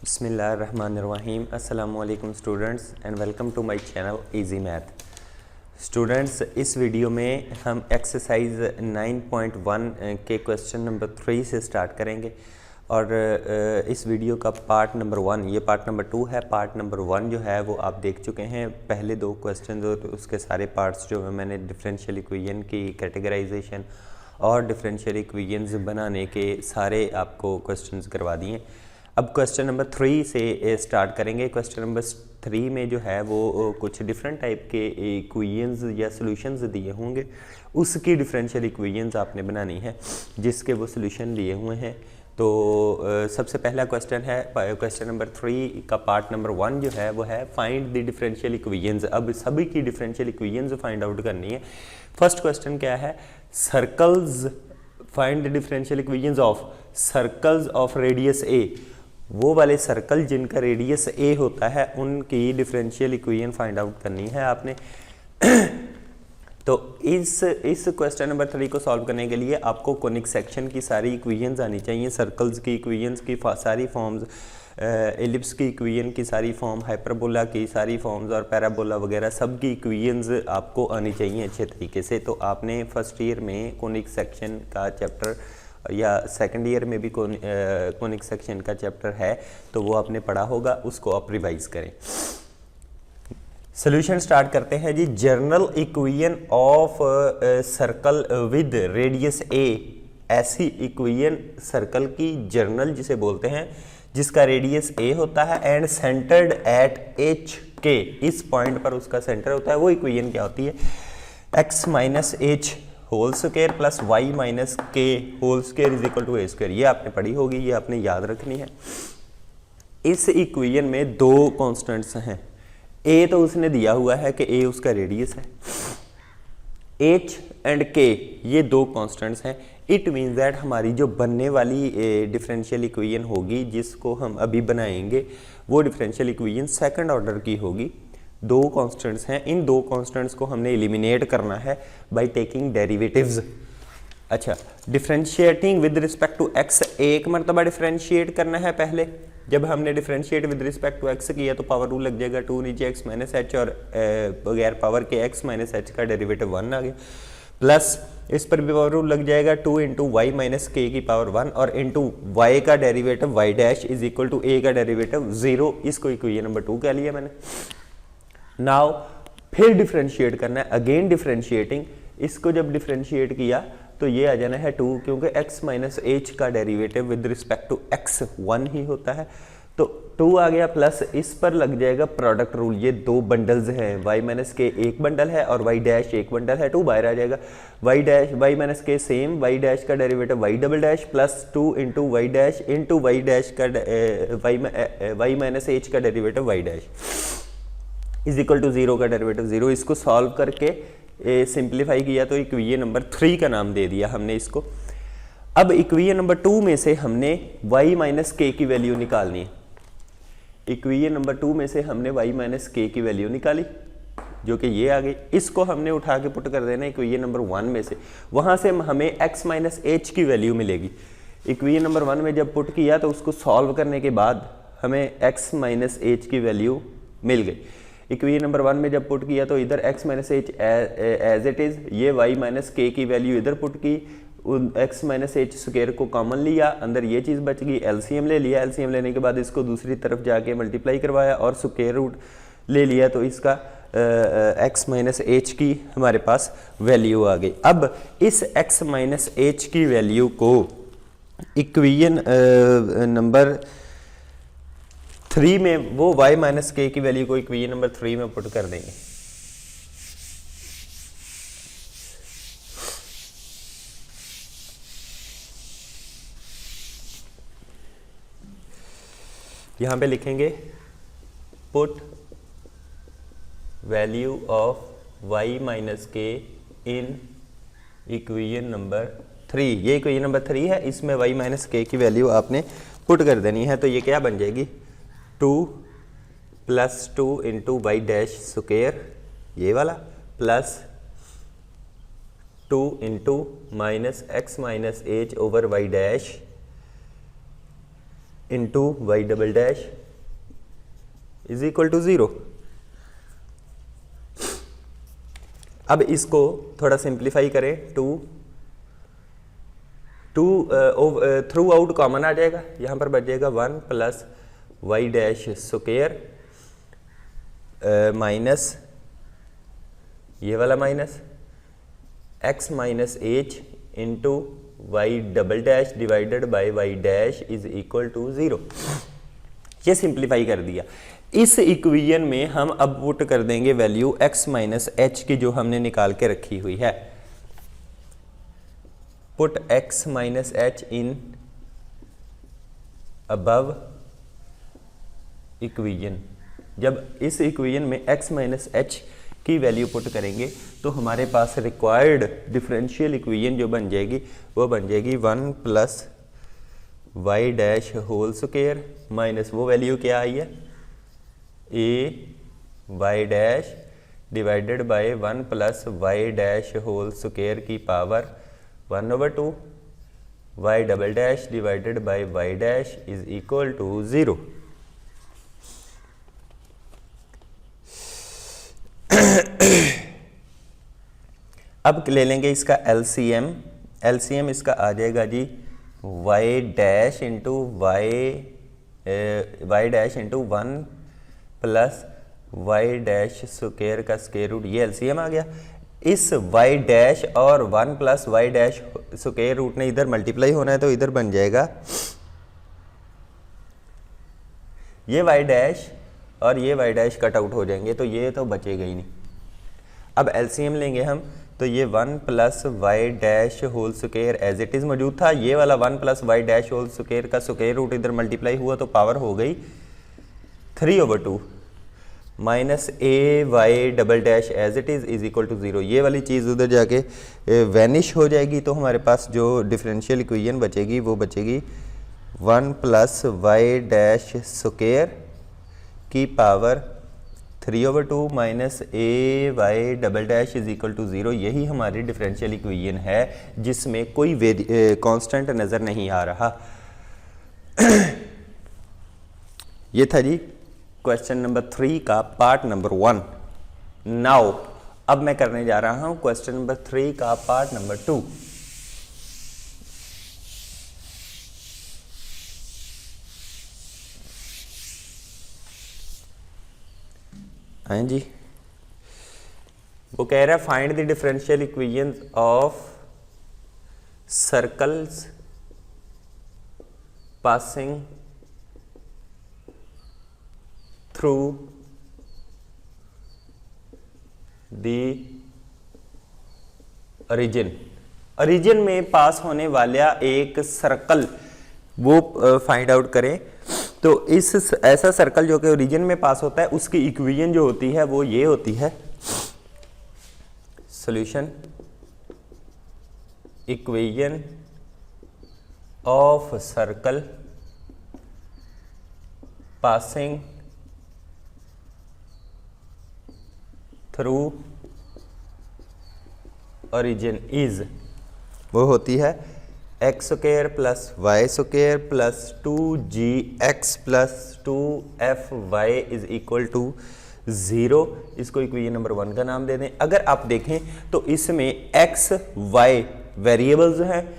बिस्मिल्लाहिर्रहमानिर्रहीम अस्सलामुअलैकुम students and welcome to my channel easy math. Students, इस वीडियो में हम एक्सरसाइज 9.1 के क्वेश्चन नंबर 3 से स्टार्ट करेंगे और इस वीडियो का पार्ट नंबर 1, ये पार्ट नंबर 2 है। पार्ट नंबर 1 जो है वो आप देख चुके हैं। पहले दो क्वेश्चन और उसके सारे पार्ट्स जो है मैंने डिफरेंशियल इक्वेशन की कैटेगराइजेशन और डिफरेंशियल इक्वेशंस बनाने के सारे आपको क्वेश्चंस करवा दिए। अब क्वेश्चन नंबर 3 से स्टार्ट करेंगे। क्वेश्चन नंबर 3 में जो है वो कुछ डिफरेंट टाइप के इक्वेशंस या सॉल्यूशंस दिए होंगे, उसकी डिफरेंशियल इक्वेशंस आपने बनानी है जिसके वो सॉल्यूशन दिए हुए हैं। तो सबसे पहला क्वेश्चन है, क्वेश्चन नंबर 3 का पार्ट नंबर 1 जो है वो है फाइंड द डिफरेंशियल इक्वेशंस। अब सभी की डिफरेंशियल इक्वेशंस फाइंड आउट करनी है। फर्स्ट क्वेश्चन क्या है, circles, find the differential equations of circles of radius a. वो वाले सर्कल जिनका रेडियस ए होता है उनकी डिफरेंशियल इक्वेशन फाइंड आउट करनी है आपने। तो इस क्वेश्चन नंबर 3 को सॉल्व करने के लिए आपको कोनिक सेक्शन की सारी इक्वेशंस आनी चाहिए, सर्कल्स की इक्वेशंस की सारी फॉर्म्स, एलिप्स की इक्वेशन की सारी फॉर्म, हाइपरबोला की सारी फॉर्म्स और पैराबोला वगैरह सब की इक्वेशंस आपको आनी चाहिए अच्छे तरीके से। तो आपने फर्स्ट ईयर में कोनिक सेक्शन का चैप्टर या सेकंड ईयर में भी कोनिक सेक्शन का चैप्टर है तो वो आपने पढ़ा होगा, उसको आप रिवाइज करें। सॉल्यूशन स्टार्ट करते हैं जी। General equation of circle with radius a, ऐसी इक्वेशन सर्कल की जर्नल जिसे बोलते हैं जिसका रेडियस ए होता है एंड सेंटर्ड एट एच के, इस पॉइंट पर उसका सेंटर होता है। वो इक्वेशन क्या होती है, x minus h whole square plus y minus k whole square is equal to a square. ये आपने पढ़ी होगी, ये आपने याद रखनी है। इस इक्वेशन में दो कांस्टेंट्स हैं। ए तो उसने दिया हुआ है कि ए उसका रेडियस है, एच एंड के ये दो कांस्टेंट्स हैं। इट मीन्स दैट हमारी जो बनने वाली डिफरेंशियल इक्वेशन होगी जिसको हम अभी बनाएंगे वो डिफरेंशियल इक्वेशन सेकंड ऑर्डर की होगी। दो कांस्टेंट्स हैं, इन दो कांस्टेंट्स को हमने एलिमिनेट करना है बाय टेकिंग डेरिवेटिव्स। अच्छा, differentiating with respect to X, एक मरतबा डिफरेंशिएट करना है पहले। जब हमने differentiate with respect to X किया तो पावर रूल लग जाएगा, 2 नीचे एक्स माइनस एच और बगैर पावर के एक्स माइनस एच का डेरिवेटिव 1 आ गया, प्लस इस पर भी पावर रूल लग जाएगा 2 इंटू वाई माइनस के की पावर 1 और इंटू वाई का derivative y dash is equal to a का डेरिवेटिव 0। इसको इक्वेशन नंबर 2 कह लिया मैंने। नाउ फिर डिफरेंशिएट करना है, अगेन डिफरेंशिएटिंग। इसको जब डिफरेंशिएट किया तो ये आ जाना है 2, क्योंकि x माइनस एच का derivative with respect to x 1 ही होता है। तो 2 आ गया, प्लस इस पर लग जाएगा प्रोडक्ट रूल। ये दो बंडल्स हैं, y माइनस के एक बंडल है और y डैश एक बंडल है, 2 बाहर आ जाएगा। y डैश y माइनस के सेम, y डैश का derivative y double dash plus 2 into Y dash into Y dash का y माइनस एच का derivative y dash is equal to 0 का डेरिवेटिव 0। इसको सॉल्व करके सिंप्लीफाई किया तो इक्वेशन नंबर 3 का नाम दे दिया हमने इसको। अब इक्वेशन नंबर 2 में से हमने y माइनस के की वैल्यू निकालनी है। इक्वेशन नंबर 2 में से हमने y माइनस के की वैल्यू निकाली जो कि ये आ गई। इसको हमने उठा के पुट कर देना इक्वेशन नंबर 1 में से, वहां से हमें x माइनस एच की वैल्यू मिलेगी। इक्वेशन नंबर 1 में जब पुट किया तो उसको सॉल्व करने के बाद हमें x माइनस एच की वैल्यू मिल गई। इक्वेशन नंबर 1 में जब पुट किया तो इधर x minus H as it is, ये y माइनस के की वैल्यू इधर पुट की, x माइनस एच स्क्वायर को कॉमन लिया, अंदर ये चीज़ बच गई, एलसीएम ले लिया। एलसीएम लेने के बाद इसको दूसरी तरफ जाके मल्टीप्लाई करवाया और स्क्वायर रूट ले लिया तो इसका x माइनस एच की हमारे पास वैल्यू आ गई। अब इस x माइनस एच की वैल्यू को इक्वेशन नंबर 3 में, वो y माइनस के की वैल्यू को इक्वेशन नंबर 3 में पुट कर देंगे। यहां पे लिखेंगे put value of y minus के इन इक्वेशन नंबर 3। ये इक्वेशन नंबर 3 है, इसमें y माइनस के की वैल्यू आपने पुट कर देनी है। तो ये क्या बन जाएगी, 2 plus 2 into Y dash square ये वाला plus 2 into minus X minus H over Y dash into Y double dash is equal to 0। अब इसको थोड़ा सिंप्लीफाई करें, थ्रू आउट कॉमन आ जाएगा, यहाँ पर बच जाएगा 1 plus Y dash square minus ये वाला minus x minus H into Y double dash divided by Y dash is equal to 0। ये सिंप्लीफाई कर दिया। इस इक्वेशन में हम अब पुट कर देंगे वैल्यू x माइनस एच की जो हमने निकाल के रखी हुई है। Put x minus H in above equation. जब इस इक्वेशन में x माइनस एच की वैल्यू पुट करेंगे तो हमारे पास रिक्वायर्ड डिफरेंशियल इक्वेशन जो बन जाएगी वो बन जाएगी 1 plus Y dash whole square minus वो वैल्यू क्या आई है a y dash divided by 1 plus Y dash whole square की power 1/2 y double dash divided by y dash is equal to 0। अब ले लेंगे इसका एलसीएम। एलसीएम इसका आ जाएगा जी y dash into Y dash into 1 plus Y dash square का स्क्वायर रूट, ये एलसीएम आ गया। इस वाई डैश और 1 plus Y dash square root ने इधर मल्टीप्लाई होना है तो इधर बन जाएगा ये वाई डैश और ये वाई डैश कट आउट हो जाएंगे तो ये तो बचेगा ही नहीं। अब एलसीएम लेंगे हम तो ये 1 plus Y dash whole square as it is मौजूद था, ये वाला 1 plus Y dash whole square का स्क्वायर रूट इधर मल्टीप्लाई हुआ तो पावर हो गई 3/2 minus A Y double dash as it is equal to 0। ये वाली चीज़ उधर जाके वैनिश हो जाएगी तो हमारे पास जो डिफरेंशियल इक्वेशन बचेगी वो बचेगी 1 प्लस वाई डैश स्क्वायर की power 3/2 minus A Y double dash is equal to 0। यही हमारी डिफरेंशियल इक्वेशन है जिसमें कोई कांस्टेंट नज़र नहीं आ रहा। ये था जी क्वेश्चन नंबर 3 का पार्ट नंबर 1। नाउ अब मैं करने जा रहा हूं क्वेश्चन नंबर 3 का पार्ट नंबर 2। हाँ जी, वो कह रहा है find the differential equation of circles passing through the origin. Origin में पास होने वाला एक सर्कल वो फाइंड आउट करें। तो इस ऐसा सर्कल जो कि ओरिजिन में पास होता है उसकी इक्वेशन जो होती है वो ये होती है solution equation of circle passing through origin is, वो होती है X square plus Y square plus 2gx plus 2fy is equal to 0। इसको इक्वेशन नंबर 1 का नाम दे दें। अगर आप देखें तो इसमें x y वेरिएबल्स हैं,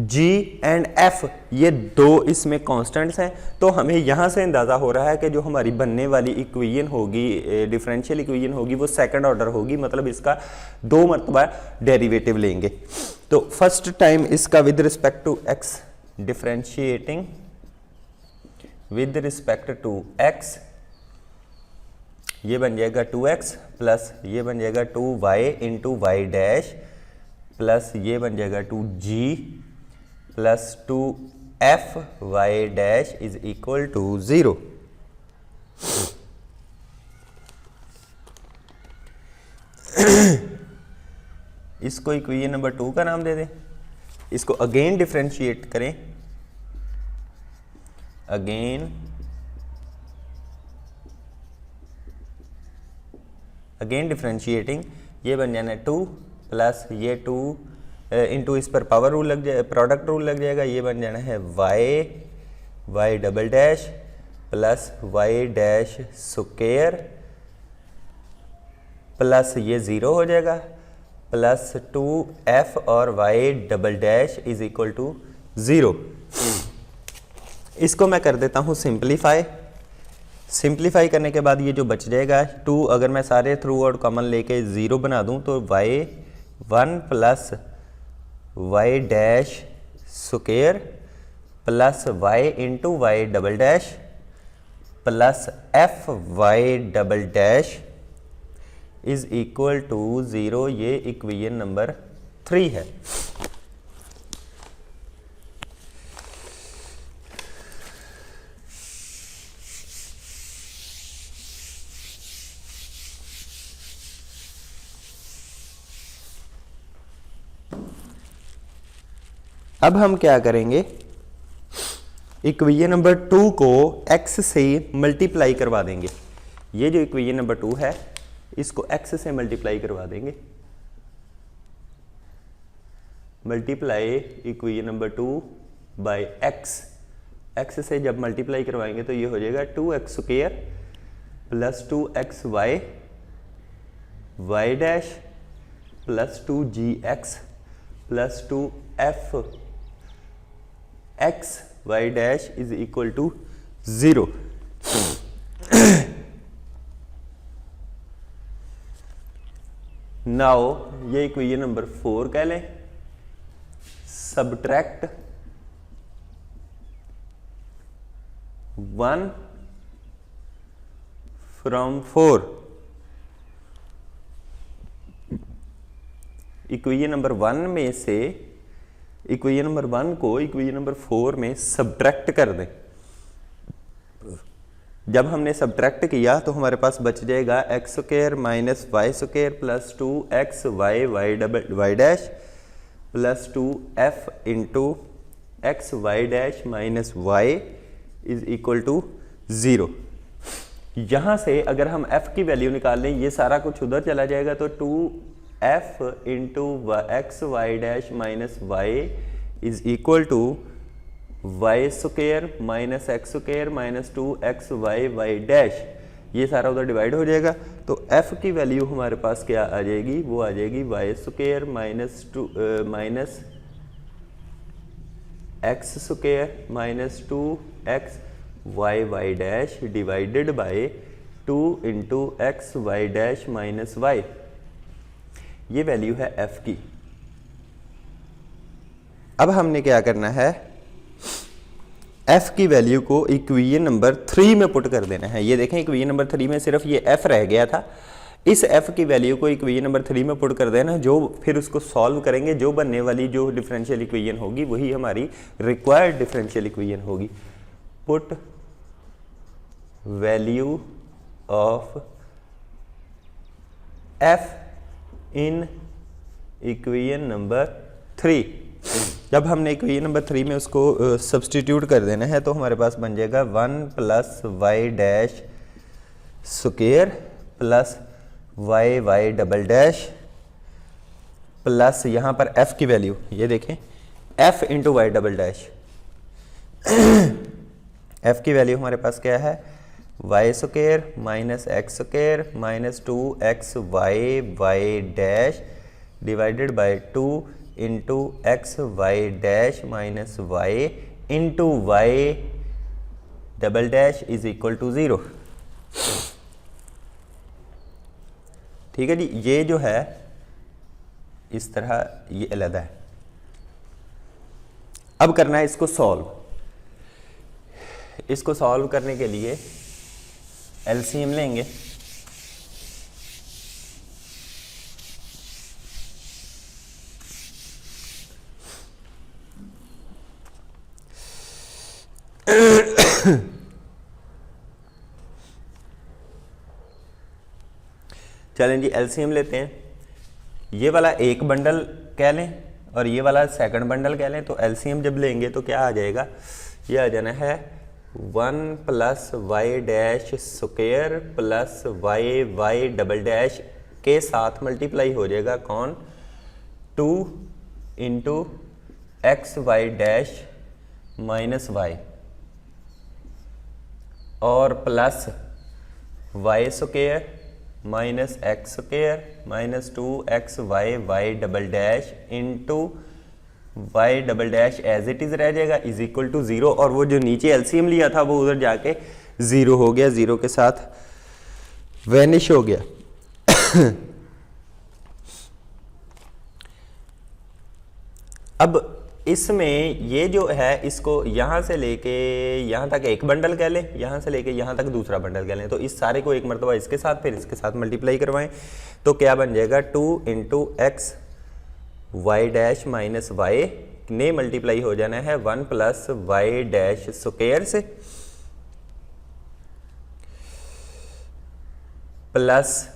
g एंड f ये दो इसमें कांस्टेंट्स हैं। तो हमें यहाँ से अंदाज़ा हो रहा है कि जो हमारी बनने वाली इक्वेशन होगी, डिफरेंशियल इक्वेशन होगी, वो सेकंड ऑर्डर होगी, मतलब इसका 2 मरतबा डेरिवेटिव लेंगे। तो फर्स्ट टाइम इसका with respect to x differentiating with respect to x, ये बन जाएगा 2x प्लस ये बन जाएगा 2y into Y dash plus ये बन जाएगा 2g plus 2fy dash is equal to 0। इसको इक्वेशन नंबर 2 का नाम दे दें। इसको अगेन डिफरेंशिएट करें, अगेन डिफरेंशिएटिंग, ये बन जाना 2 प्लस ये 2 इंटू इस पर पावर रूल लग जाए, प्रोडक्ट रूल लग जाएगा, ये बन जाना है y Y double dash plus Y dash square plus ये 0 हो जाएगा प्लस 2f और Y double dash is equal to 0। इसको मैं कर देता हूँ सिंप्लीफाई। सिंप्लीफाई करने के बाद ये जो बच जाएगा 2, अगर मैं सारे थ्रू आउट कॉमन लेके 0 बना दूँ तो Y 1 plus Y dash square plus Y into Y double dash plus F Y double dash is equal to 0। ये इक्वेशन नंबर 3 है। अब हम क्या करेंगे, इक्वेशन नंबर 2 को x से मल्टीप्लाई करवा देंगे। ये जो इक्वेशन नंबर 2 है इसको x से मल्टीप्लाई करवा देंगे। Multiply equation number 2 by x से जब मल्टीप्लाई करवाएंगे तो ये हो जाएगा 2x square plus 2xy Y dash plus 2gx plus 2f x Y dash is equal to 0। Now ये इक्वेशन नंबर 4 कह लें। Subtract 1 from 4। इक्वेशन नंबर 1 में से इक्वेशन नंबर 1 को इक्वेशन नंबर 4 में सबट्रैक्ट कर दें। जब हमने सबट्रैक्ट किया तो हमारे पास बच जाएगा X square minus Y square plus 2x Y dash plus 2f into x Y dash minus Y is equal to 0। यहां से अगर हम f की वैल्यू निकाल लें, ये सारा कुछ उधर चला जाएगा तो 2f into x Y dash minus Y is equal to Y square minus x square minus 2x Y dash, ये सारा उधर डिवाइड हो जाएगा। तो f की वैल्यू हमारे पास क्या आ जाएगी, वो आ जाएगी Y square minus x square minus 2x Y dash divided by 2 into x Y dash minus Y. ये वैल्यू है f की। अब हमने क्या करना है, f की वैल्यू को इक्वेशन नंबर 3 में पुट कर देना है। ये देखें इक्वेशन नंबर 3 में सिर्फ ये f रह गया था। इस f की वैल्यू को इक्वेशन नंबर 3 में पुट कर देना, जो फिर उसको सॉल्व करेंगे, जो बनने वाली जो डिफरेंशियल इक्वेशन होगी वही हमारी रिक्वायर्ड डिफरेंशियल इक्वेशन होगी। Put value of f in equation number 3। जब हमने इक्वेशन नंबर 3 में उसको सब्सटीट्यूट कर देना है तो हमारे पास बन जाएगा 1 plus Y dash square plus Y double dash plus यहाँ पर f की वैल्यू ये देखें f into Y double dash. f की वैल्यू हमारे पास क्या है, Y square minus x square minus 2x Y dash divided by 2 into x Y dash minus Y into Y double dash is equal to 0। ठीक है जी, ये जो है इस तरह ये अलग है। अब करना है इसको सॉल्व। इसको सॉल्व करने के लिए एलसीएम लेंगे। चलें जी एलसीएम लेते हैं। ये वाला एक बंडल कह लें और ये वाला सेकंड बंडल कह लें। तो एलसीएम जब लेंगे तो क्या आ जाएगा, ये आ जाना है 1 plus Y dash square plus Y double dash के साथ मल्टीप्लाई हो जाएगा कौन, 2 into x Y dash minus y. और plus Y square minus x square minus 2xy Y double dash into Y double dash as it is रह जाएगा is equal to 0, और वो जो नीचे एलसीएम लिया था वो उधर जाके 0 हो गया, 0 के साथ वैनिश हो गया। अब इसमें ये जो है इसको यहाँ से लेके यहाँ तक एक बंडल कह लें, यहाँ से लेके यहाँ तक दूसरा बंडल कह लें, तो इस सारे को एक मरतबा इसके साथ फिर इसके साथ मल्टीप्लाई करवाएं तो क्या बन जाएगा 2 into x Y dash minus Y ने मल्टीप्लाई हो जाना है 1 प्लस वाई डैश स्क्वायर से प्लस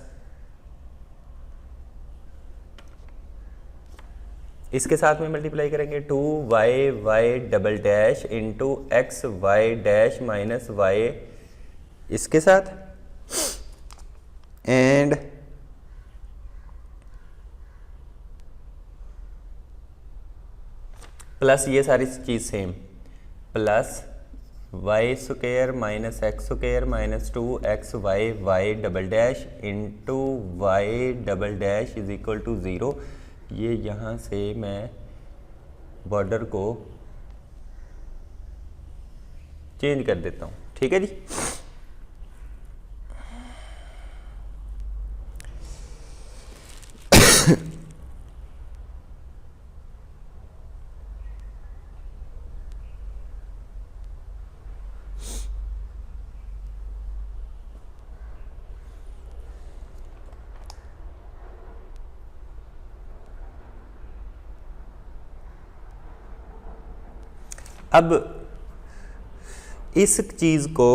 इसके साथ में मल्टीप्लाई करेंगे 2y Y double dash into x Y dash minus Y इसके साथ एंड प्लस ये सारी चीज same plus Y square minus x square minus 2xy Y double dash into Y double dash is equal to 0। ये यहाँ से मैं border को चेंज कर देता हूँ, ठीक है जी। अब इस चीज़ को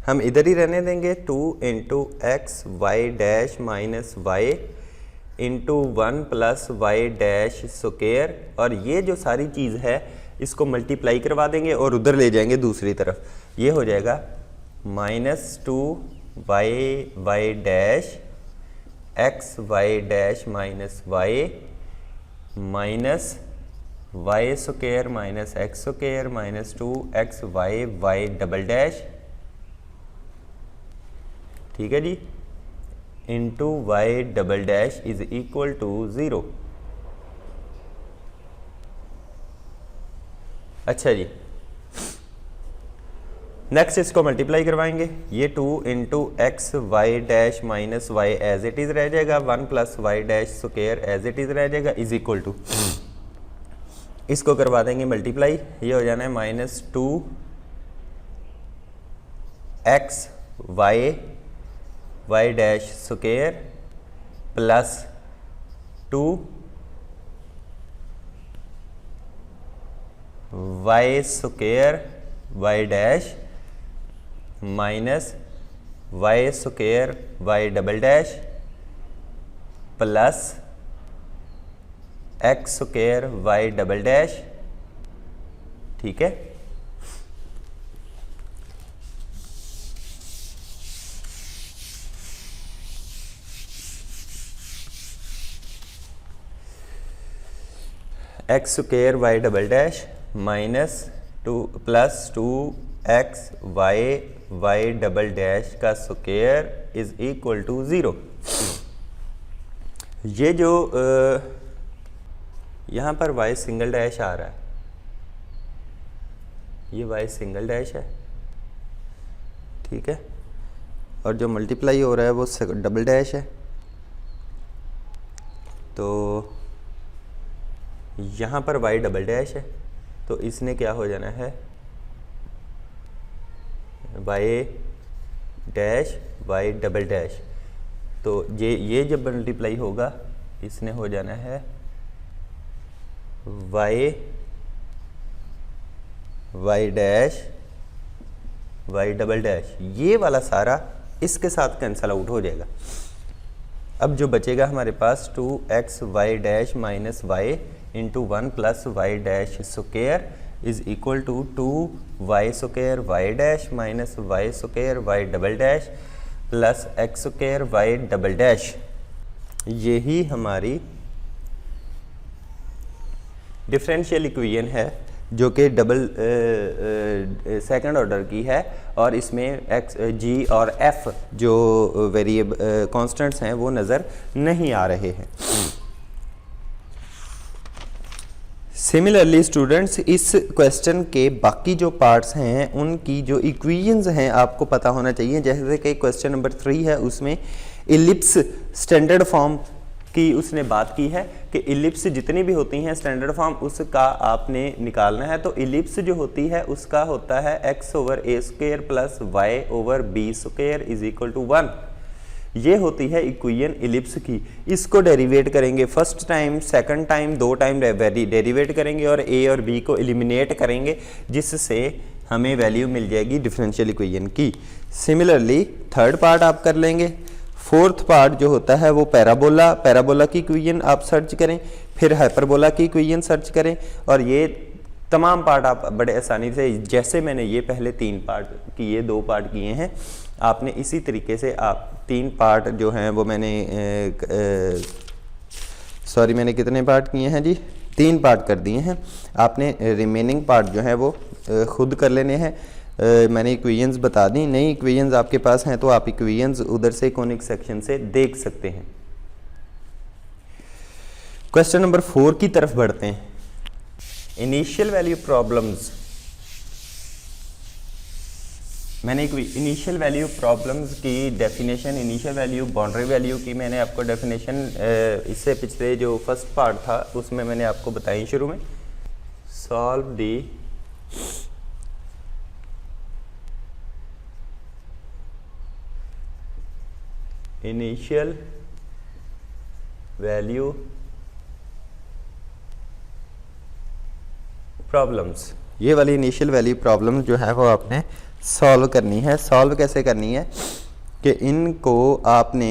हम इधर ही रहने देंगे 2 into x Y dash minus Y into 1 plus Y dash square, और ये जो सारी चीज़ है इसको मल्टीप्लाई करवा देंगे और उधर ले जाएंगे दूसरी तरफ। ये हो जाएगा minus 2 y Y dash x Y dash minus y minus Y square minus x square minus 2xy Y double dash, ठीक है जी, into Y double dash is equal to 0। अच्छा जी, नेक्स्ट इसको मल्टीप्लाई करवाएंगे। ये 2 into x Y dash minus y as it is रह जाएगा 1 plus Y dash square as it is रह जाएगा इज इक्वल टू, इसको करवा देंगे मल्टीप्लाई। ये हो जाना है minus 2 X Y Y dash square plus 2 Y square Y dash minus Y square Y double dash plus X square Y double dash, ठीक है। X square Y double dash minus 2 plus 2x Y double dash का square is equal to 0। ये जो यहाँ पर y single dash आ रहा है, ये y सिंगल डैश है, ठीक है, और जो मल्टीप्लाई हो रहा है वो डबल डैश है। तो यहाँ पर y डबल डैश है तो इसने क्या हो जाना है y dash y double dash, तो ये जब मल्टीप्लाई होगा इसने हो जाना है Y dash Y double dash, ये वाला सारा इसके साथ कैंसल आउट हो जाएगा। अब जो बचेगा हमारे पास 2x Y dash minus Y into 1 plus Y dash square is equal to 2y square Y dash minus Y square Y double dash plus X square Y double dash. यही हमारी differential equation है जो कि double second order की है, और इसमें x जी और एफ जो वेरिएबल कांस्टेंट्स हैं वो नज़र नहीं आ रहे हैं। सिमिलरली स्टूडेंट्स, इस क्वेश्चन के बाकी जो पार्ट्स हैं उनकी जो इक्वेशंस हैं आपको पता होना चाहिए। जैसे कि क्वेश्चन नंबर 3 है, उसमें इलिप्स स्टैंडर्ड फॉर्म की उसने बात की है कि इलिप्स जितनी भी होती हैं स्टैंडर्ड फॉर्म उसका आपने निकालना है। तो इलिप्स जो होती है उसका होता है x/a² plus y/b² is equal to 1। ये होती है इक्वेशन इलिप्स की। इसको डेरिवेट करेंगे first time, second time, 2 time derivative करेंगे और a और b को एलिमिनेट करेंगे, जिससे हमें वैल्यू मिल जाएगी डिफरेंशियल इक्वेशन की। सिमिलरली थर्ड पार्ट आप कर लेंगे। फोर्थ पार्ट जो होता है वो पैराबोला की इक्वेशन आप सर्च करें, फिर हाइपरबोला की इक्वेशन सर्च करें, और ये तमाम पार्ट आप बड़े आसानी से, जैसे मैंने ये पहले 3 पार्ट किए, 2 पार्ट किए हैं, आपने इसी तरीके से आप 3 पार्ट जो हैं वो मैंने मैंने कितने पार्ट किए हैं जी, 3 पार्ट कर दिए हैं। आपने रिमेनिंग पार्ट जो है वो खुद कर लेने हैं। मैंने इक्वेशंस बता दी, नई इक्वेशंस आपके पास हैं तो आप इक्वेशंस उधर से कॉनिक सेक्शन से देख सकते हैं। क्वेश्चन नंबर 4 की तरफ बढ़ते हैं। Initial value problems. मैंने इनिशियल वैल्यू प्रॉब्लम्स की definition, initial value, boundary value की मैंने आपको डेफिनेशन इससे पिछले जो फर्स्ट पार्ट था उसमें मैंने आपको बताई शुरू में। Solve the initial value problems. ये वाली इनिशियल वैल्यू प्रॉब्लम्स जो है वो आपने सॉल्व करनी है। सॉल्व कैसे करनी है कि इनको आपने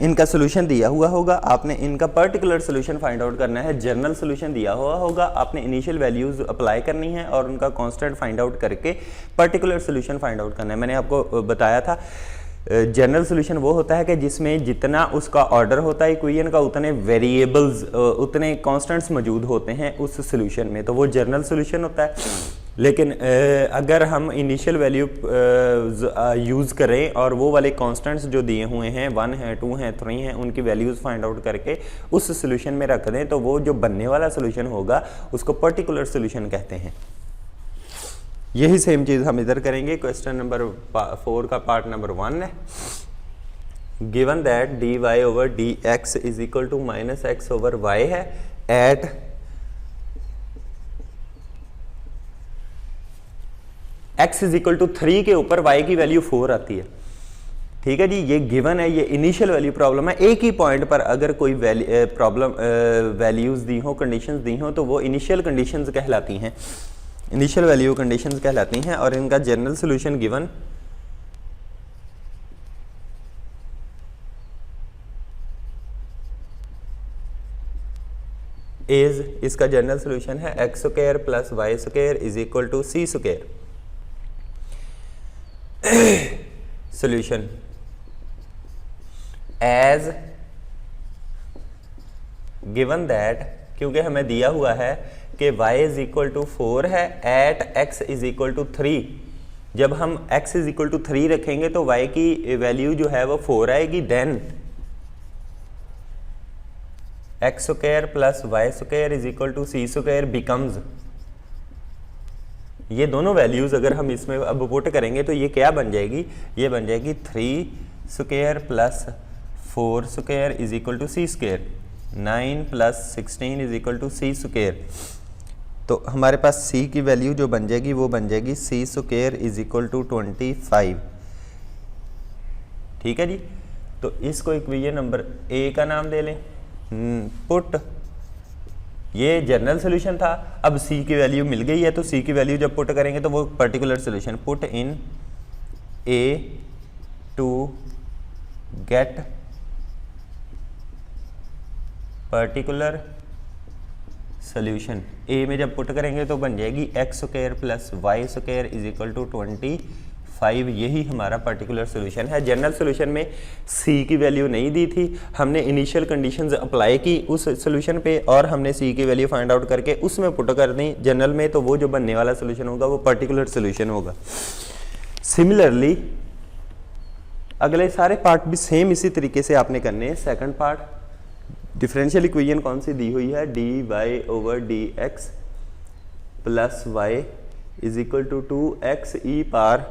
इनका सोल्यूशन दिया हुआ होगा, आपने इनका पर्टिकुलर सोल्यूशन फाइंड आउट करना है। जनरल सोल्यूशन दिया हुआ होगा, आपने इनिशियल वैल्यूज अप्लाई करनी है और उनका कांस्टेंट फाइंड आउट करके पर्टिकुलर सोल्यूशन फाइंड आउट करना है। मैंने आपको बताया था जनरल सोल्यूशन वो होता है कि जिसमें जितना उसका ऑर्डर होता है इक्वेशन का, उतने वेरिएबल्स, उतने कांस्टेंट्स मौजूद होते हैं उस सोल्यूशन में, तो वो जनरल सोल्यूशन होता है। लेकिन अगर हम इनिशियल वैल्यू यूज़ करें और वो वाले कांस्टेंट्स जो दिए हुए हैं 1 है, 2 हैं, 3 हैं, उनकी वैल्यूज़ फाइंड आउट करके उस सोल्यूशन में रख दें, तो वो जो बनने वाला सोल्यूशन होगा उसको पर्टिकुलर सोल्यूशन कहते हैं। यही सेम चीज़ हम इधर करेंगे। क्वेश्चन नंबर 4 का पार्ट नंबर 1 है। Given that dy/dx is equal to -x/y है at x is equal to 3 के ऊपर y की वैल्यू 4 आती है। ठीक है जी, ये गिवन है, ये इनिशियल वैल्यू प्रॉब्लम है। एक ही पॉइंट पर अगर कोई प्रॉब्लम वैल्यूज दी हो, कंडीशंस दी हो, तो वो इनिशियल कंडीशंस कहलाती हैं, इनिशियल वैल्यू कंडीशंस कहलाती हैं। और इनका जनरल सोल्यूशन गिवन इज, इसका जनरल सोल्यूशन है x² plus y² is equal to c²। Solution as given that, क्योंकि हमें दिया हुआ है कि y इज इक्वल टू 4 है at x is equal to 3। जब हम x इज इक्वल टू 3 रखेंगे तो y की वैल्यू जो है वो 4 आएगी। Then x² plus y² is equal to c² becomes, ये दोनों वैल्यूज अगर हम इसमें अब पुट करेंगे तो ये क्या बन जाएगी, ये बन जाएगी 3² plus 4² is equal to c², 9 plus 16 is equal to c²। तो हमारे पास c की वैल्यू जो बन जाएगी वो बन जाएगी c² इज इक्वल टू 25। ठीक है जी, तो इसको इक्वेशन नंबर ए का नाम दे लें। पुट, ये जनरल सोल्यूशन था। अब c की वैल्यू मिल गई है तो c की वैल्यू जब पुट करेंगे तो वो particular solution, put in a to get particular solution. a में जब पुट करेंगे तो बन जाएगी x² plus y² is equal to 25 5, यही हमारा पर्टिकुलर सोल्यूशन है। जनरल सोल्यूशन में सी की वैल्यू नहीं दी थी, हमने इनिशियल कंडीशंस अप्लाई की उस सोल्यूशन पे और हमने सी की वैल्यू फाइंड आउट करके उसमें पुट कर दी जनरल में, तो वो जो बनने वाला सोल्यूशन होगा वो पर्टिकुलर सोल्यूशन होगा। सिमिलरली अगले सारे पार्ट भी सेम इसी तरीके से आपने करने हैं। सेकंड पार्ट, डिफरेंशियल इक्वेशन कौन सी दी हुई है, D Y over D X plus Y is equal to 2x E power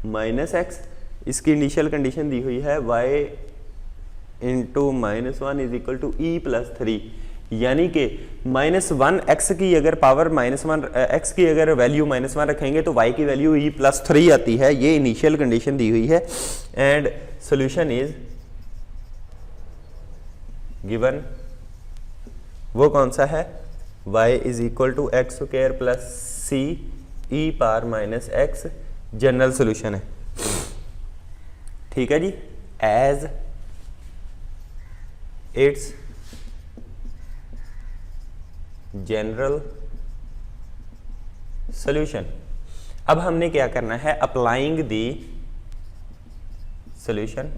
minus X. इसकी इनिशियल कंडीशन दी हुई है y into -1 is equal to E plus 3, यानी कि -1 x की अगर पावर -1 x की अगर वैल्यू -1 रखेंगे तो y की वैल्यू ई प्लस 3 आती है। ये इनिशियल कंडीशन दी हुई है एंड सोल्यूशन इज गिवन। वो कौन सा है, y is equal to X square plus C E power minus X, general solution है। ठीक है जी, एज इट्स जनरल सोल्यूशन। अब हमने क्या करना है, applying the solution,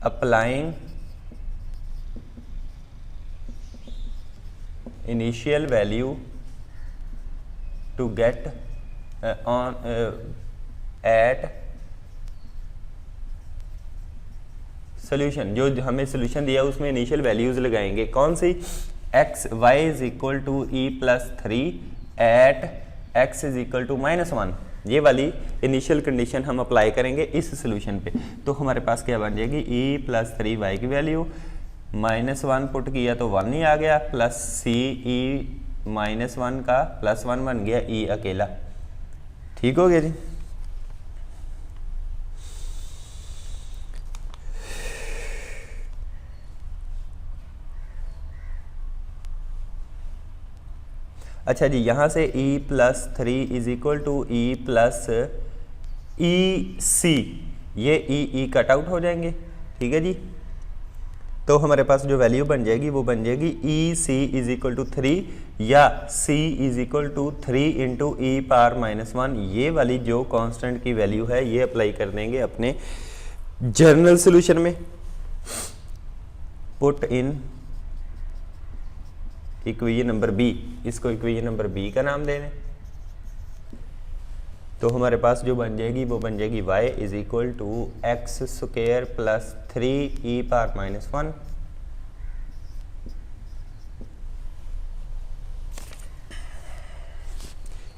applying initial value to get at solution। जो हमें सोल्यूशन दिया उसमें इनिशियल वैल्यूज लगाएंगे, कौन सी, x y is equal to E plus 3 at x is equal to -1, ये वाली इनिशियल कंडीशन हम अप्लाई करेंगे इस सोल्यूशन पे। तो हमारे पास क्या बन जाएगी, ई प्लस 3y की वैल्यू -1 पुट किया तो 1 ही आ गया, प्लस सी ई -1 का +1 बन गया, ई अकेला। ठीक हो गया जी। अच्छा जी, यहां से e plus 3 is equal to E plus e c, ये ई कट आउट हो जाएंगे। ठीक है जी, तो हमारे पास जो वैल्यू बन जाएगी वो बन जाएगी E C is equal to 3 या c is equal to 3 into E power -1। ये वाली जो कांस्टेंट की वैल्यू है ये अप्लाई कर देंगे अपने जनरल सॉल्यूशन में। Put in equation number B, इसको इक्वेशन नंबर बी का नाम दे दें, तो हमारे पास जो बन जाएगी वो बन जाएगी y is equal to X square plus 3 E power -1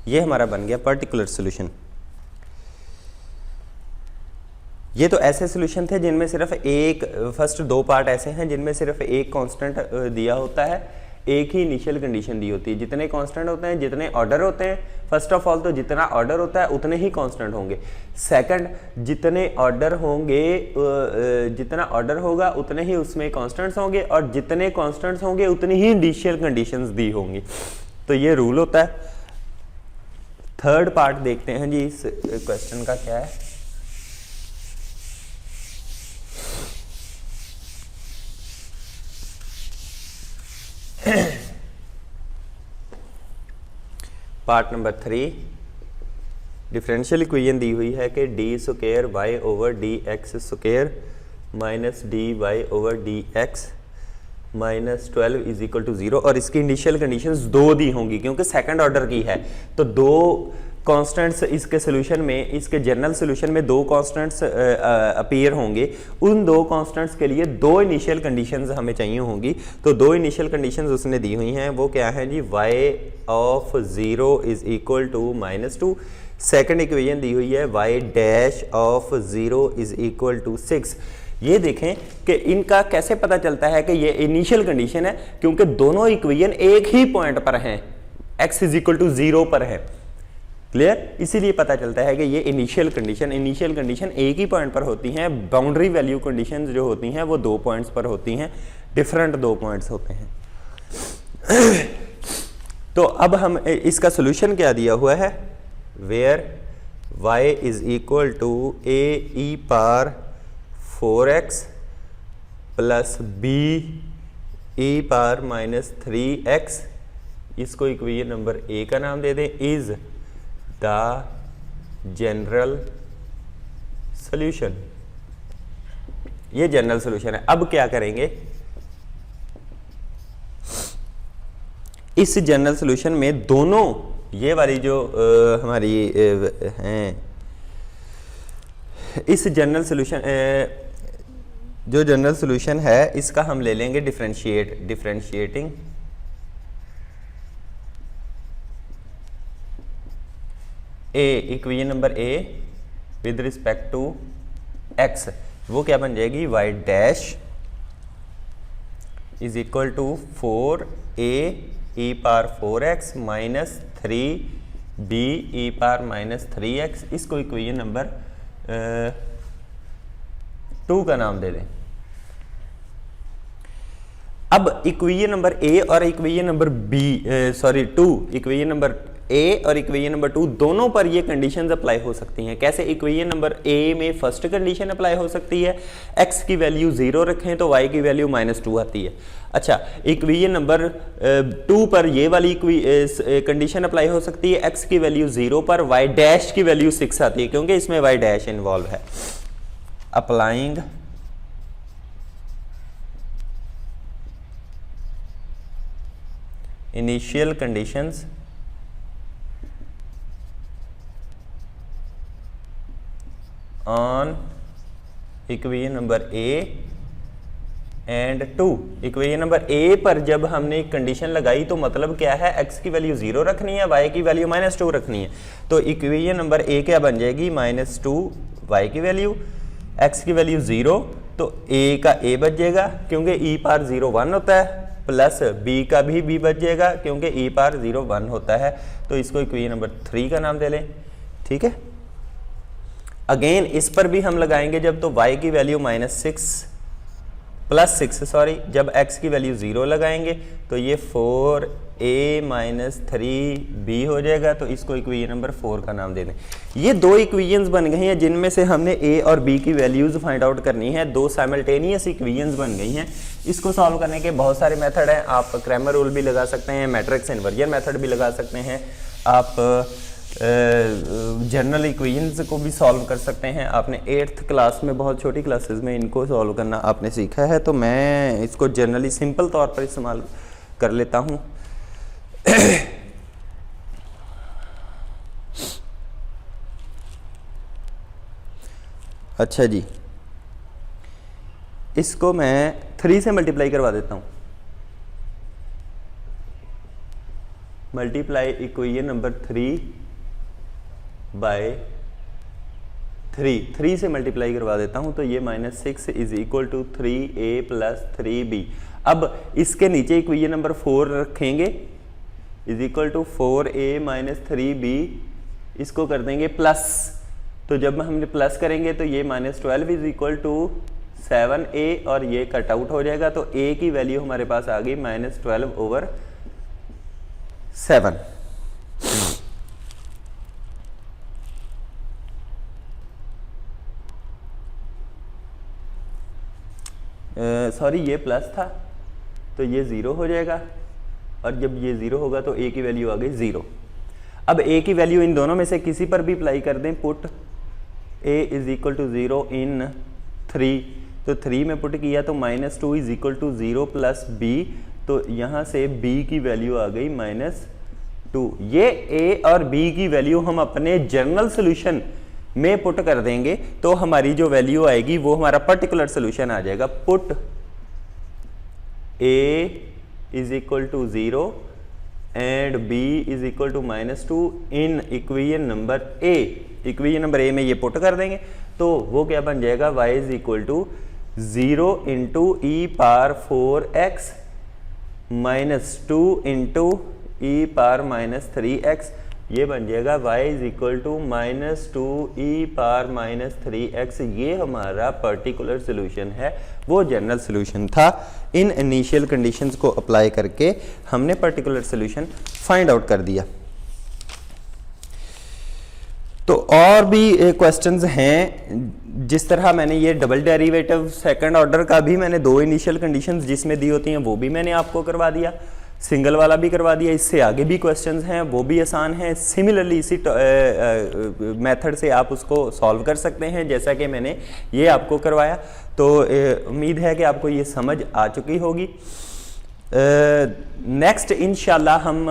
ये हमारा बन गया पर्टिकुलर सॉल्यूशन। ये तो ऐसे सॉल्यूशन थे जिनमें सिर्फ एक, फर्स्ट 2 पार्ट ऐसे हैं जिनमें सिर्फ एक कांस्टेंट दिया होता है, एक ही इनिशियल कंडीशन दी होती है। जितने कांस्टेंट होते हैं, जितने ऑर्डर होते हैं, फर्स्ट ऑफ ऑल तो जितना ऑर्डर होता है उतने ही कांस्टेंट होंगे। सेकंड, जितने ऑर्डर होंगे, जितना ऑर्डर होगा उतने ही उसमें कांस्टेंट्स होंगे, और जितने कांस्टेंट्स होंगे उतनी ही इनिशियल कंडीशंस दी होंगी। तो ये रूल होता है। थर्ड पार्ट देखते हैं जी इस क्वेश्चन का क्या है। पार्ट नंबर 3, डिफरेंशियल इक्वेशन दी हुई है कि D square Y over D X square minus D Y over D X -12 is equal to 0, और इसकी इनिशियल कंडीशंस 2 दी होंगी क्योंकि सेकंड ऑर्डर की है। तो 2 कांस्टेंट्स इसके सोल्यूशन में, इसके जनरल सोल्यूशन में 2 कांस्टेंट्स अपीयर होंगे। उन 2 कांस्टेंट्स के लिए 2 इनिशियल कंडीशंस हमें चाहिए होंगी। तो 2 इनिशियल कंडीशंस उसने दी हुई हैं, वो क्या है जी, y of 0 is equal to -2। Second equation दी हुई है y dash of 0 is equal to 6। ये देखें कि इनका कैसे पता चलता है कि ये इनिशियल कंडीशन है, क्योंकि दोनों इक्वेशन एक ही पॉइंट पर हैं, x इज इक्वल टू 0 पर है। क्लियर, इसीलिए पता चलता है कि ये इनिशियल कंडीशन एक ही पॉइंट पर होती हैं। बाउंड्री वैल्यू कंडीशंस जो होती हैं वो 2 पॉइंट्स पर होती हैं, डिफरेंट 2 पॉइंट्स होते हैं। तो अब हम इसका सोल्यूशन क्या दिया हुआ है, where y is equal to a e power 4x plus b e power -3x, इसको इक्वेशन नंबर A का नाम दे दें, इज द जनरल सॉल्यूशन, ये जनरल सॉल्यूशन है। अब क्या करेंगे, इस जनरल सॉल्यूशन में दोनों ये वाली जो हमारी हैं, इस जनरल सॉल्यूशन जो जनरल सॉल्यूशन है इसका हम ले लेंगे differentiating A, equation number A with respect to X, वो क्या बन जाएगी, Y dash is equal to 4a E power 4x minus 3b E power minus 3x, इसको इक्वेशन नंबर 2 का नाम दे दें। अब इक्वेशन नंबर ए और equation number B to, equation number A और इक्वेशन नंबर 2 दोनों पर ये कंडीशंस अप्लाई हो सकती हैं। कैसे, इक्वेशन नंबर ए में फर्स्ट कंडीशन अप्लाई हो सकती है, x की वैल्यू 0 रखें तो y की वैल्यू -2 आती है। अच्छा, इक्वेशन नंबर 2 पर ये वाली कंडीशन अप्लाई हो सकती है, x की वैल्यू 0 पर y डैश की वैल्यू 6 आती है, क्योंकि इसमें y डैश इन्वॉल्व है। Applying initial conditions on equation number A and 2, equation number ए पर जब हमने एक कंडीशन लगाई तो मतलब क्या है, x की वैल्यू 0 रखनी है, y की वैल्यू -2 रखनी है। तो इक्वेशन नंबर ए क्या बन जाएगी, -2 y की वैल्यू, x की वैल्यू 0, तो a का a बच जाएगा क्योंकि e पावर 0 1 होता है, प्लस b का भी b बच जाएगा क्योंकि e पावर 0 1 होता है। तो इसको इक्वेशन नंबर 3 का नाम दे लें। ठीक है, अगेन इस पर भी हम लगाएंगे जब, तो y की वैल्यू +6 जब x की वैल्यू 0 लगाएंगे तो ये 4a माइनस 3b हो जाएगा, तो इसको इक्वेशन नंबर 4 का नाम दे दें। ये दो इक्वेशंस बन गई हैं जिनमें से हमने a और b की वैल्यूज फाइंड आउट करनी है, दो साइमल्टेनियस इक्वेशंस बन गई हैं। इसको सॉल्व करने के बहुत सारे मेथड हैं, आप क्रैमर रूल भी लगा सकते हैं, मैट्रिक्स इन्वर्जन मेथड भी लगा सकते हैं, आप जनरल इक्वेशंस को भी सॉल्व कर सकते हैं। आपने 8th क्लास में, बहुत छोटी क्लासेस में इनको सॉल्व करना आपने सीखा है, तो मैं इसको जनरली सिंपल तौर पर इस्तेमाल कर लेता हूँ। अच्छा जी, इसको मैं 3 से मल्टीप्लाई करवा देता हूँ। मल्टीप्लाई इक्वेशन नंबर 3 बाय 3 से मल्टीप्लाई करवा देता हूं, तो ये -6 is equal to 3a plus 3b। अब इसके नीचे इक्वेशन नंबर 4 रखेंगे, is equal to 4a minus 3b, इसको कर देंगे प्लस, तो जब हमने प्लस करेंगे तो ये -12 इज इक्वल टू 7a और ये कट आउट हो जाएगा, तो a की वैल्यू हमारे पास आ गई -12/7। सॉरी, ये प्लस था तो ये 0 हो जाएगा, और जब ये 0 होगा तो a की वैल्यू आ गई 0। अब a की वैल्यू इन दोनों में से किसी पर भी अप्लाई कर दें, put a is equal to 0 in 3, तो 3 में पुट किया तो -2 is equal to 0 plus b, तो यहाँ से b की वैल्यू आ गई -2। ये a और b की वैल्यू हम अपने जनरल सोल्यूशन में पुट कर देंगे तो हमारी जो वैल्यू आएगी वो हमारा पर्टिकुलर सोल्यूशन आ जाएगा। Put a is equal to 0 and b is equal to -2 in equation number a। Equation number a में ये पुट कर देंगे तो वो क्या बन जाएगा, y is equal to 0 into e power 4x -2 into e power -3x, ये बन जाएगा y is equal to -2 e power -3x। ये हमारा पर्टिकुलर सोल्यूशन है, वो जनरल सोल्यूशन था। इन इनिशियल कंडीशंस को अप्लाई करके हमने पर्टिकुलर सोल्यूशन फाइंड आउट कर दिया। तो और भी क्वेश्चंस हैं, जिस तरह मैंने ये डबल डेरिवेटिव सेकंड ऑर्डर का भी मैंने 2 इनिशियल कंडीशंस जिसमें दी होती हैं वो भी मैंने आपको करवा दिया। सिंगल वाला भी करवा दिया, इससे आगे भी क्वेश्चंस हैं वो भी आसान हैं। सिमिलरली इसी मेथड से आप उसको सॉल्व कर सकते हैं जैसा कि मैंने ये आपको करवाया। तो उम्मीद है कि आपको ये समझ आ चुकी होगी। नेक्स्ट इंशाल्लाह हम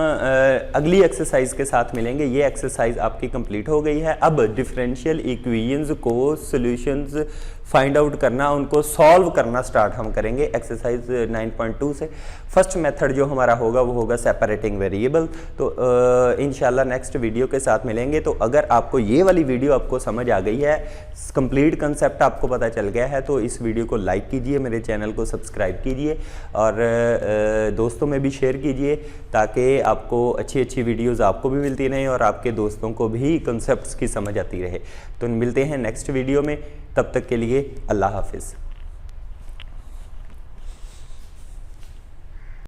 अगली एक्सरसाइज के साथ मिलेंगे। ये एक्सरसाइज आपकी कंप्लीट हो गई है। अब डिफरेंशियल इक्वेशंस को सॉल्यूशंस फाइंड आउट करना, उनको सॉल्व करना स्टार्ट हम करेंगे एक्सरसाइज 9.2 से। फर्स्ट मेथड जो हमारा होगा वो होगा सेपरेटिंग वेरिएबल। तो इंशाल्लाह नेक्स्ट वीडियो के साथ मिलेंगे। तो अगर आपको ये वाली वीडियो आपको समझ आ गई है, कंप्लीट कंसेप्ट आपको पता चल गया है, तो इस वीडियो को लाइक कीजिए, मेरे चैनल को सब्सक्राइब कीजिए और दोस्तों में भी शेयर कीजिए ताकि आपको अच्छी अच्छी वीडियोस आपको भी मिलती रहें और आपके दोस्तों को भी कंसेप्ट्स की समझ आती रहे। तो मिलते हैं नेक्स्ट वीडियो में, तब तक के लिए अल्लाह हाफिज़।